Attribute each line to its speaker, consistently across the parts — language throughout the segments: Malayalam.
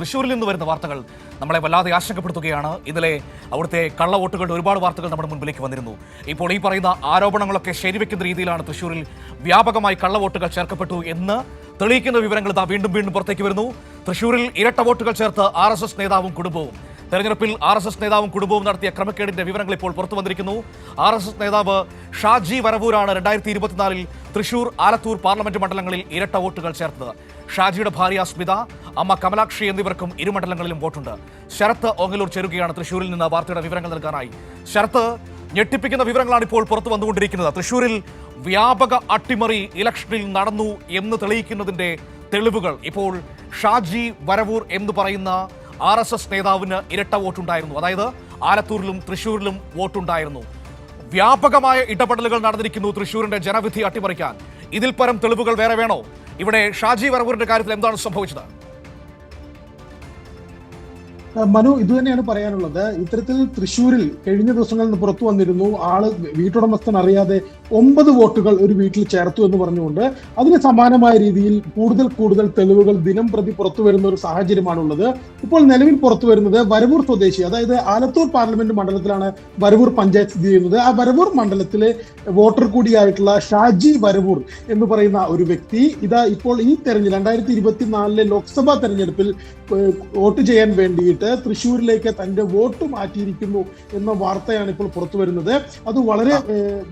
Speaker 1: തൃശ്ശൂരിൽ നിന്ന് വരുന്ന വാർത്തകൾ നമ്മളെ വല്ലാതെ ആശങ്കപ്പെടുത്തുകയാണ്. ഇന്നലെ അവിടുത്തെ കള്ളവോട്ടുകളുടെ ഒരുപാട് വാർത്തകൾ നമ്മുടെ മുൻപിലേക്ക് വന്നിരുന്നു. ഇപ്പോൾ ഈ പറയുന്ന ആരോപണങ്ങളൊക്കെ ശരിവെക്കുന്ന രീതിയിലാണ് തൃശ്ശൂരിൽ വ്യാപകമായി കള്ളവോട്ടുകൾ ചേർക്കപ്പെട്ടു എന്ന് തെളിയിക്കുന്ന വിവരങ്ങൾ ഇതാ വീണ്ടും വീണ്ടും പുറത്തേക്ക് വരുന്നു. തൃശ്ശൂരിൽ ഇരട്ട വോട്ടുകൾ ചേർത്ത് RSS നേതാവും കുടുംബവും. തെരഞ്ഞെടുപ്പിൽ RSS നേതാവും കുടുംബവും നടത്തിയ ക്രമക്കേടിന്റെ വിവരങ്ങൾ ഇപ്പോൾ പുറത്തു വന്നിരിക്കുന്നു. RSS നേതാവ് ഷാജി വരവൂരാണ് 2024 തൃശൂർ, ആലത്തൂർ പാർലമെന്റ് മണ്ഡലങ്ങളിൽ ഇരട്ട വോട്ടുകൾ ചേർത്തത്. ഷാജിയുടെ ഭാര്യ സ്മിത, അമ്മ കമലാക്ഷി എന്നിവർക്കും ഇരുമണ്ഡലങ്ങളിലും വോട്ടുണ്ട്. ശരത്ത് ഓങ്ങലൂർ ചേരുകയാണ് തൃശൂരിൽ നിന്ന് വാർത്തയുടെ വിവരങ്ങൾ നൽകാനായി. ശരത്ത്, ഞെട്ടിപ്പിക്കുന്ന വിവരങ്ങളാണ് ഇപ്പോൾ പുറത്തു വന്നുകൊണ്ടിരിക്കുന്നത്. തൃശൂരിൽ വ്യാപക അട്ടിമറി ഇലക്ഷനിൽ നടന്നു എന്ന് തെളിയിക്കുന്നതിന്റെ തെളിവുകൾ. ഇപ്പോൾ ഷാജി വരവൂർ എന്ന് പറയുന്ന RSS നേതാവിന് ഇരട്ട വോട്ടുണ്ടായിരുന്നു. അതായത് ആലത്തൂരിലും തൃശ്ശൂരിലും വോട്ടുണ്ടായിരുന്നു. വ്യാപകമായ ഇടപെടലുകൾ നടന്നിരിക്കുന്നു തൃശ്ശൂരിന്റെ ജനവിധി അട്ടിമറിക്കാൻ. ഇതിൽ പരം തെളിവുകൾ വേറെ വേണോ? ഇവിടെ ഷാജി വരവൂരിന്റെ കാര്യത്തിൽ എന്താണ് സംഭവിച്ചത്?
Speaker 2: മനു, ഇതുതന്നെയാണ് പറയാനുള്ളത്. ഇത്തരത്തിൽ തൃശ്ശൂരിൽ കഴിഞ്ഞ ദിവസങ്ങളിൽ പുറത്തു വന്നിരുന്നു വീട്ടുടമസ്ഥൻ അറിയാതെ 9 വോട്ടുകൾ ഒരു വീട്ടിൽ ചേർത്തു എന്ന് പറഞ്ഞുകൊണ്ട്. അതിന് സമാനമായ രീതിയിൽ കൂടുതൽ തെളിവുകൾ ദിനം പ്രതി പുറത്തു വരുന്ന ഒരു സാഹചര്യമാണുള്ളത്. ഇപ്പോൾ നിലവിൽ പുറത്തു വരുന്നത് വരവൂർ സ്വദേശി, അതായത് ആലത്തൂർ പാർലമെന്റ് മണ്ഡലത്തിലാണ് വരവൂർ പഞ്ചായത്ത് സ്ഥിതി ചെയ്യുന്നത്. ആ വരവൂർ മണ്ഡലത്തിലെ വോട്ടർ കൂടിയായിട്ടുള്ള ഷാജി വരവൂർ എന്ന് പറയുന്ന ഒരു വ്യക്തി ഇതാ ഇപ്പോൾ ഈ 2024 ലോക്സഭാ തെരഞ്ഞെടുപ്പിൽ വോട്ട് ചെയ്യാൻ വേണ്ടിയിട്ട് തൃശ്ശൂരിലേക്ക് തന്റെ വോട്ട് മാറ്റിയിരിക്കുന്നു എന്ന വാർത്തയാണ് ഇപ്പോൾ പുറത്തു വരുന്നത്. അത്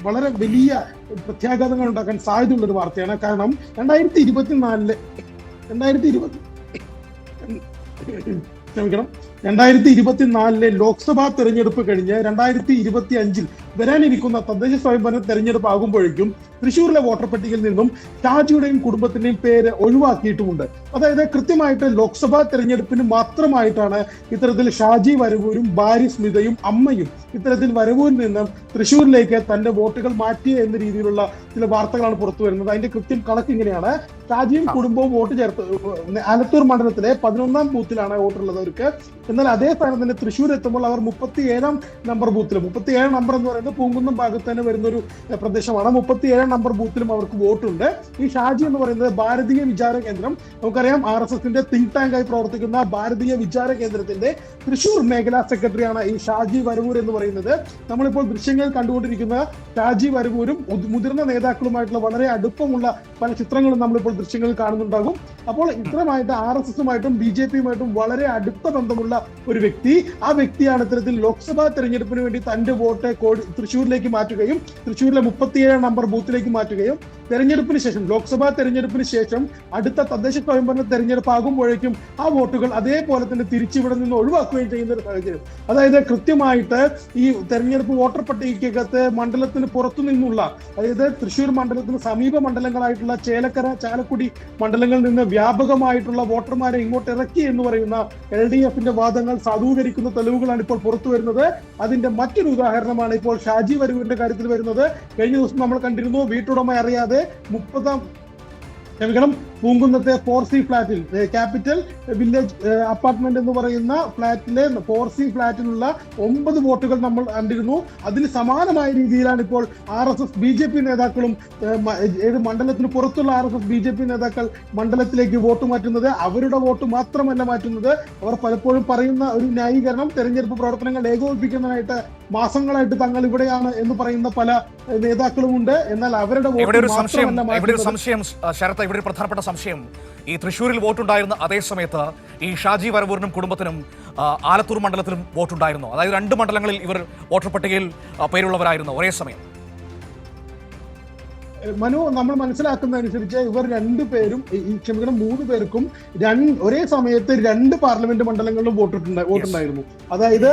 Speaker 2: വളരെ വലിയ പ്രത്യാഘാതങ്ങൾ ഉണ്ടാക്കാൻ സാധ്യതയുള്ള ഒരു വാർത്തയാണ്. കാരണം 2024 ലോക്സഭാ തെരഞ്ഞെടുപ്പ് കഴിഞ്ഞ് 2025 വരാനിരിക്കുന്ന തദ്ദേശ സ്വയംഭരണ തെരഞ്ഞെടുപ്പ് ആകുമ്പോഴേക്കും തൃശ്ശൂരിലെ വോട്ടർ പട്ടികയിൽ നിന്നും ഷാജിയുടെയും കുടുംബത്തിന്റെയും പേര് ഒഴിവാക്കിയിട്ടുമുണ്ട്. അതായത് കൃത്യമായിട്ട് ലോക്സഭാ തെരഞ്ഞെടുപ്പിന് മാത്രമായിട്ടാണ് ഇത്തരത്തിൽ ഷാജി വരവൂരും ഭാര്യ സ്മിതയും അമ്മയും ഇത്തരത്തിൽ വരവൂരിൽ നിന്നും തൃശ്ശൂരിലേക്ക് തന്റെ വോട്ടുകൾ മാറ്റിയ എന്ന രീതിയിലുള്ള ചില വാർത്തകളാണ് പുറത്തു വരുന്നത്. അതിന്റെ കൃത്യം കണക്ക് ഇങ്ങനെയാണ്. ഷാജിയും കുടുംബവും വോട്ട് ചേർത്ത് ആലത്തൂർ മണ്ഡലത്തിലെ 11ാം ബൂത്തിലാണ് വോട്ടുള്ളത് അവർക്ക്. എന്നാൽ അതേ സ്ഥാനം തന്നെ തൃശ്ശൂർ എത്തുമ്പോൾ അവർ 37ാം നമ്പർ ബൂത്തിലും, 37 നമ്പർ എന്ന് പറയുന്നത് പൂങ്കുന്നം ഭാഗത്ത് തന്നെ വരുന്ന ഒരു പ്രദേശമാണ്, 37ാം നമ്പർ ബൂത്തിലും അവർക്ക് വോട്ടുണ്ട്. ഈ ഷാജി എന്ന് പറയുന്നത് ഭാരതീയ വിചാര കേന്ദ്രം, നമുക്കറിയാം RSSന്റെ തിങ്ക് ടാങ്കായി പ്രവർത്തിക്കുന്ന ഭാരതീയ വിചാര കേന്ദ്രത്തിന്റെ തൃശ്ശൂർ മേഖലാ സെക്രട്ടറിയാണ് ഈ ഷാജി വരവൂർ എന്ന് പറയുന്നത്. നമ്മളിപ്പോൾ ദൃശ്യങ്ങൾ കണ്ടുകൊണ്ടിരിക്കുന്ന ഷാജി വരവൂരും മുതിർന്ന നേതാക്കളുമായിട്ടുള്ള വളരെ അടുപ്പമുള്ള പല ചിത്രങ്ങളും നമ്മളിപ്പോൾ ദൃശ്യങ്ങളിൽ കാണുന്നുണ്ടാകും. അപ്പോൾ ഇത്രമായിട്ട് RSSുമായിട്ടും BJPയുമായിട്ടും വളരെ അടുത്ത ബന്ധമുള്ള ഒരു വ്യക്തി, ആ വ്യക്തിയാണ് ഇത്തരത്തിൽ ലോക്സഭാ തെരഞ്ഞെടുപ്പിന് വേണ്ടി തന്റെ വോട്ട് തൃശ്ശൂരിലേക്ക് മാറ്റുകയും തൃശ്ശൂരിലെ 37ാം നമ്പർ ബൂത്തിലേക്ക് മാറ്റുകയും തെരഞ്ഞെടുപ്പിന് ശേഷം, ലോക്സഭാ തെരഞ്ഞെടുപ്പിന് ശേഷം അടുത്ത തദ്ദേശ സ്വയംഭരണ തെരഞ്ഞെടുപ്പ് ആകുമ്പോഴേക്കും ആ വോട്ടുകൾ അതേപോലെ തന്നെ തിരിച്ചിവിടെ നിന്ന് ഒഴിവാക്കുകയും ചെയ്യുന്ന ഒരു സാഹചര്യം. അതായത് കൃത്യമായിട്ട് ഈ തെരഞ്ഞെടുപ്പ് വോട്ടർ പട്ടികയ്ക്കകത്ത് മണ്ഡലത്തിന് പുറത്തു നിന്നുള്ള, അതായത് തൃശ്ശൂർ മണ്ഡലത്തിന് സമീപ മണ്ഡലങ്ങളായിട്ടുള്ള ചേലക്കര, ചാലക്കുടി മണ്ഡലങ്ങളിൽ നിന്ന് വ്യാപകമായിട്ടുള്ള വോട്ടർമാരെ ഇങ്ങോട്ട് ഇറക്കി എന്ന് പറയുന്ന LDFന്റെ വാദങ്ങൾ സാധൂകരിക്കുന്ന തെളിവുകളാണ് ഇപ്പോൾ പുറത്തു വരുന്നത്. അതിന്റെ മറ്റൊരു ഉദാഹരണമാണ് ഇപ്പോൾ ഷാജി വരവൂരിന്റെ കാര്യത്തിൽ വരുന്നത്. കഴിഞ്ഞ ദിവസം നമ്മൾ കണ്ടിരുന്നു വീട്ടുടമ അറിയാതെ 30ാം പൂങ്കുന്നത്തെ 4C ഫ്ലാറ്റിൽ, ക്യാപിറ്റൽ വില്ലേജ് അപ്പാർട്ട്മെന്റ് എന്ന് പറയുന്ന ഫ്ലാറ്റിലെ 4C ഫ്ലാറ്റിലുള്ള 9 വോട്ടുകൾ നമ്മൾ കണ്ടിരുന്നു. അതിന് സമാനമായ രീതിയിലാണ് ഇപ്പോൾ RSS BJP നേതാക്കളും മണ്ഡലത്തിന് പുറത്തുള്ള RSS BJP നേതാക്കൾ മണ്ഡലത്തിലേക്ക് വോട്ട് മാറ്റുന്നത്. അവരുടെ വോട്ട് മാത്രമല്ല മാറ്റുന്നത്, അവർ പലപ്പോഴും പറയുന്ന ഒരു ന്യായീകരണം തെരഞ്ഞെടുപ്പ് പ്രവർത്തനങ്ങൾ ഏകോപിപ്പിക്കുന്നതിനായിട്ട് മാസങ്ങളായിട്ട് തങ്ങൾ ഇവിടെയാണ് എന്ന് പറയുന്ന പല നേതാക്കളുമുണ്ട്. എന്നാൽ അവരുടെ
Speaker 1: പ്രധാനപ്പെട്ട സംശയം, ഈ തൃശ്ശൂരിൽ വോട്ടുണ്ടായിരുന്ന അതേ സമയത്ത് ഈ ഷാജി വരവൂരിനും കുടുംബത്തിനും ആലത്തൂർ മണ്ഡലത്തിലും വോട്ടുണ്ടായിരുന്നു. അതായത് 2 മണ്ഡലങ്ങളിൽ ഇവർ വോട്ടർ പട്ടികയിൽ പേരുള്ളവരായിരുന്നു ഒരേ സമയം.
Speaker 2: മനു, നമ്മൾ മനസ്സിലാക്കുന്നതനുസരിച്ച് ഇവർ 2 പേരും, 3 പേർക്കും ഒരേ സമയത്ത് 2 പാർലമെന്റ് മണ്ഡലങ്ങളിലും വോട്ടുണ്ടായിരുന്നു. അതായത്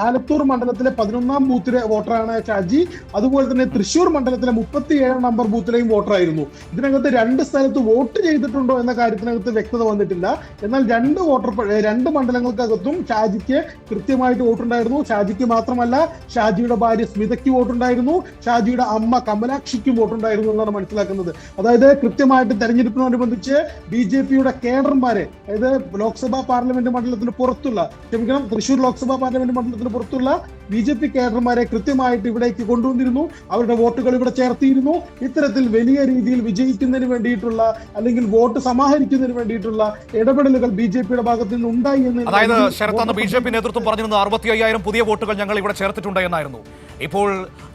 Speaker 2: ആലത്തൂർ മണ്ഡലത്തിലെ 11ാം ബൂത്തിലെ വോട്ടറാണ് ഷാജി. അതുപോലെ തന്നെ തൃശ്ശൂർ മണ്ഡലത്തിലെ 37ാം നമ്പർ ബൂത്തിലെയും വോട്ടറായിരുന്നു. ഇതിനകത്ത് 2 സ്ഥലത്ത് വോട്ട് ചെയ്തിട്ടുണ്ടോ എന്ന കാര്യത്തിനകത്ത് വ്യക്തത വന്നിട്ടില്ല. എന്നാൽ 2 മണ്ഡലങ്ങൾക്കകത്തും ഷാജിക്ക് കൃത്യമായിട്ട് വോട്ടുണ്ടായിരുന്നു. ഷാജിക്ക് മാത്രമല്ല, ഷാജിയുടെ ഭാര്യ സ്മിതയ്ക്ക് വോട്ടുണ്ടായിരുന്നു, ഷാജിയുടെ അമ്മ കമലാക്ഷിക്കും വോട്ടുണ്ടായിരുന്നു. ഉണ്ടായിരുന്നു എന്നാണ് മനസ്സിലാക്കുന്നത്. അതായത് കൃത്യമായിട്ട് തെരഞ്ഞെടുപ്പിനോടനുബന്ധിച്ച് BJP-യുടെ കേഡർമാരെ, അതായത് ലോക്സഭാ പാർലമെന്റ് മണ്ഡലത്തിന് പുറത്തുള്ള, തൃശൂർ ലോക്സഭാ പാർലമെന്റ് മണ്ഡലത്തിന് പുറത്തുള്ള BJP കേഡർമാരെ കൃത്യമായിട്ട് ഇവിടേക്ക് കൊണ്ടുവന്നിരുന്നു. അവരുടെ വോട്ടുകൾ ഇവിടെ ചേർത്തിയിരുന്നു. ഇത്തരത്തിൽ വലിയ രീതിയിൽ വിജയിക്കുന്നതിന് വേണ്ടിയിട്ടുള്ള അല്ലെങ്കിൽ വോട്ട് സമാഹരിക്കുന്നതിന് വേണ്ടിയിട്ടുള്ള ഇടപെടലുകൾ BJP-യുടെ ഭാഗത്ത് നിന്ന് ഉണ്ടായി എന്ന്,
Speaker 1: അതായത് ശരത്ത് BJP നേതൃത്വം പറഞ്ഞിരുന്നത് 65,000 പുതിയ വോട്ടുകൾ ഞങ്ങൾ ഇവിടെ ചേർത്തിട്ടുണ്ട് എന്നായിരുന്നു. ഇപ്പോൾ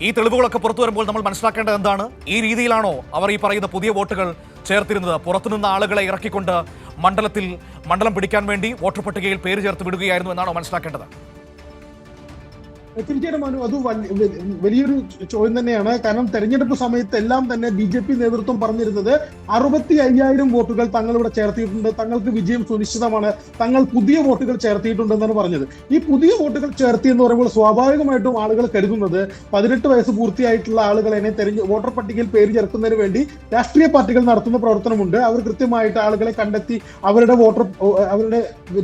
Speaker 1: ഈ തെളിവുകളൊക്കെ പുറത്തു വരുമ്പോൾ നമ്മൾ മനസ്സിലാക്കേണ്ടത് എന്താണ്? ഈ രീതിയിലാണോ അവർ ഈ പറയുന്ന പുതിയ വോട്ടുകൾ ചേർത്തിരുന്നത്? പുറത്തുനിന്ന് ആളുകളെ ഇറക്കിക്കൊണ്ട് മണ്ഡലം പിടിക്കാൻ വേണ്ടി വോട്ടർ പട്ടികയിൽ പേര് ചേർത്ത് വിടുകയായിരുന്നു എന്നാണോ മനസ്സിലാക്കേണ്ടത്?
Speaker 2: തീർച്ചയായിട്ടും അത് വലിയൊരു ചോദ്യം തന്നെയാണ്. കാരണം തെരഞ്ഞെടുപ്പ് സമയത്ത് എല്ലാം തന്നെ BJP നേതൃത്വം പറഞ്ഞിരുന്നത് 65,000 വോട്ടുകൾ തങ്ങൾ ഇവിടെ ചേർത്തിയിട്ടുണ്ട്, തങ്ങൾക്ക് വിജയം സുനിശ്ചിതമാണ്, തങ്ങൾ പുതിയ വോട്ടുകൾ ചേർത്തിയിട്ടുണ്ടെന്നാണ് പറഞ്ഞത്. ഈ പുതിയ വോട്ടുകൾ ചേർത്തി എന്ന് പറയുമ്പോൾ സ്വാഭാവികമായിട്ടും ആളുകൾ കരുതുന്നത് 18 വയസ്സ് പൂർത്തിയായിട്ടുള്ള ആളുകളെ വോട്ടർ പട്ടികയിൽ പേര് ചേർക്കുന്നതിന് വേണ്ടി രാഷ്ട്രീയ പാർട്ടികൾ നടത്തുന്ന പ്രവർത്തനമുണ്ട്. അവർ കൃത്യമായിട്ട് ആളുകളെ കണ്ടെത്തി അവരുടെ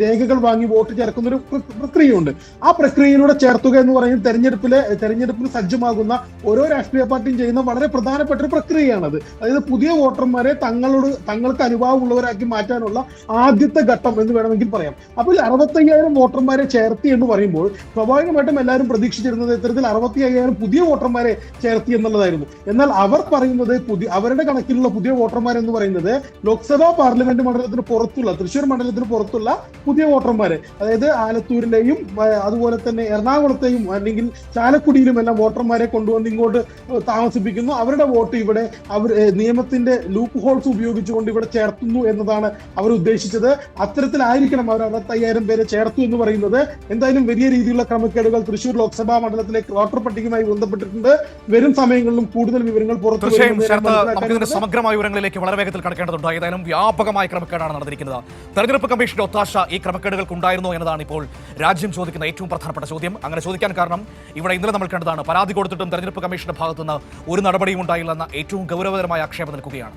Speaker 2: രേഖകൾ വാങ്ങി വോട്ട് ചേർക്കുന്ന ഒരു പ്രക്രിയയുണ്ട്. ആ പ്രക്രിയയിലൂടെ ചേർത്തുക എന്ന് തെരഞ്ഞെടുപ്പിന് സജ്ജമാകുന്ന ഓരോ രാഷ്ട്രീയ പാർട്ടിയും ചെയ്യുന്ന വളരെ പ്രധാനപ്പെട്ട ഒരു പ്രക്രിയയാണത്. അതായത് പുതിയ വോട്ടർമാരെ തങ്ങൾക്ക് അനുഭവമുള്ളവരാക്കി മാറ്റാനുള്ള ആദ്യത്തെ ഘട്ടം എന്ന് വേണമെങ്കിൽ പറയാം. അപ്പോൾ 65,000 വോട്ടർമാരെ ചേർത്തി എന്ന് പറയുമ്പോൾ സ്വാഭാവികമായിട്ടും എല്ലാവരും പ്രതീക്ഷിച്ചിരുന്നത് ഇത്തരത്തിൽ 65,000 പുതിയ വോട്ടർമാരെ ചേർത്തി എന്നുള്ളതായിരുന്നു. എന്നാൽ അവർ പറയുന്നത് അവരുടെ കണക്കിലുള്ള പുതിയ വോട്ടർമാർ എന്ന് പറയുന്നത് ലോക്സഭാ പാർലമെന്റ് മണ്ഡലത്തിന് പുറത്തുള്ള, തൃശ്ശൂർ മണ്ഡലത്തിന് പുറത്തുള്ള പുതിയ വോട്ടർമാരെ, അതായത് ആലത്തൂരിലെയും അതുപോലെ തന്നെ എറണാകുളത്തെയും അല്ലെങ്കിൽ ചാലക്കുടിയിലും എല്ലാം വോട്ടർമാരെ കൊണ്ടുവന്ന് ഇങ്ങോട്ട് താമസിപ്പിക്കുന്നു. അവരുടെ വോട്ട് ഇവിടെ നിയമത്തിന്റെ ലൂപ്പ് ഹോൾസ് ഉപയോഗിച്ചുകൊണ്ട് ഇവിടെ ചേർത്തുന്നു എന്നതാണ് അവർ ഉദ്ദേശിച്ചത്. അത്തരത്തിലായിരിക്കണം അവർ 65,000 പേരെ ചേർത്തു എന്ന് പറയുന്നത്. എന്തായാലും വലിയ രീതിയിലുള്ള ക്രമക്കേടുകൾ തൃശൂർ ലോക്സഭാ മണ്ഡലത്തിലെ വോട്ടർ പട്ടികയുമായി ബന്ധപ്പെട്ടിട്ടുണ്ട്. വരും സമയങ്ങളിലും കൂടുതൽ വിവരങ്ങൾ പുറത്തു
Speaker 1: സമഗ്രമായ വിവരങ്ങളിലേക്ക് വളരെ വേഗത്തിൽ കടക്കേണ്ടതുണ്ട്. ഏതായാലും വ്യാപകമായ ക്രമക്കേടാണ് നടന്നിരിക്കുന്നത്. തെരഞ്ഞെടുപ്പ് കമ്മീഷന്റെ ഒത്താശ ഈ ക്രമക്കേടുകൾക്ക് ഉണ്ടായിരുന്നോ എന്നതാണ് ഇപ്പോൾ രാജ്യം ചോദിക്കുന്ന ഏറ്റവും പ്രധാനപ്പെട്ട ചോദ്യം. അങ്ങനെ ചോദിക്കാൻ കാരണം ഇവിടെ ഇന്നലെ നമ്മൾ കണ്ടതാണ്, പരാതി കൊടുത്തിട്ടും തെരഞ്ഞെടുപ്പ് കമ്മീഷന്റെ ഭാഗത്തുനിന്ന് ഒരു നടപടിയും ഉണ്ടായില്ലെന്ന ഏറ്റവും ഗൗരവതരമായ ആക്ഷേപം നിൽക്കുകയാണ്.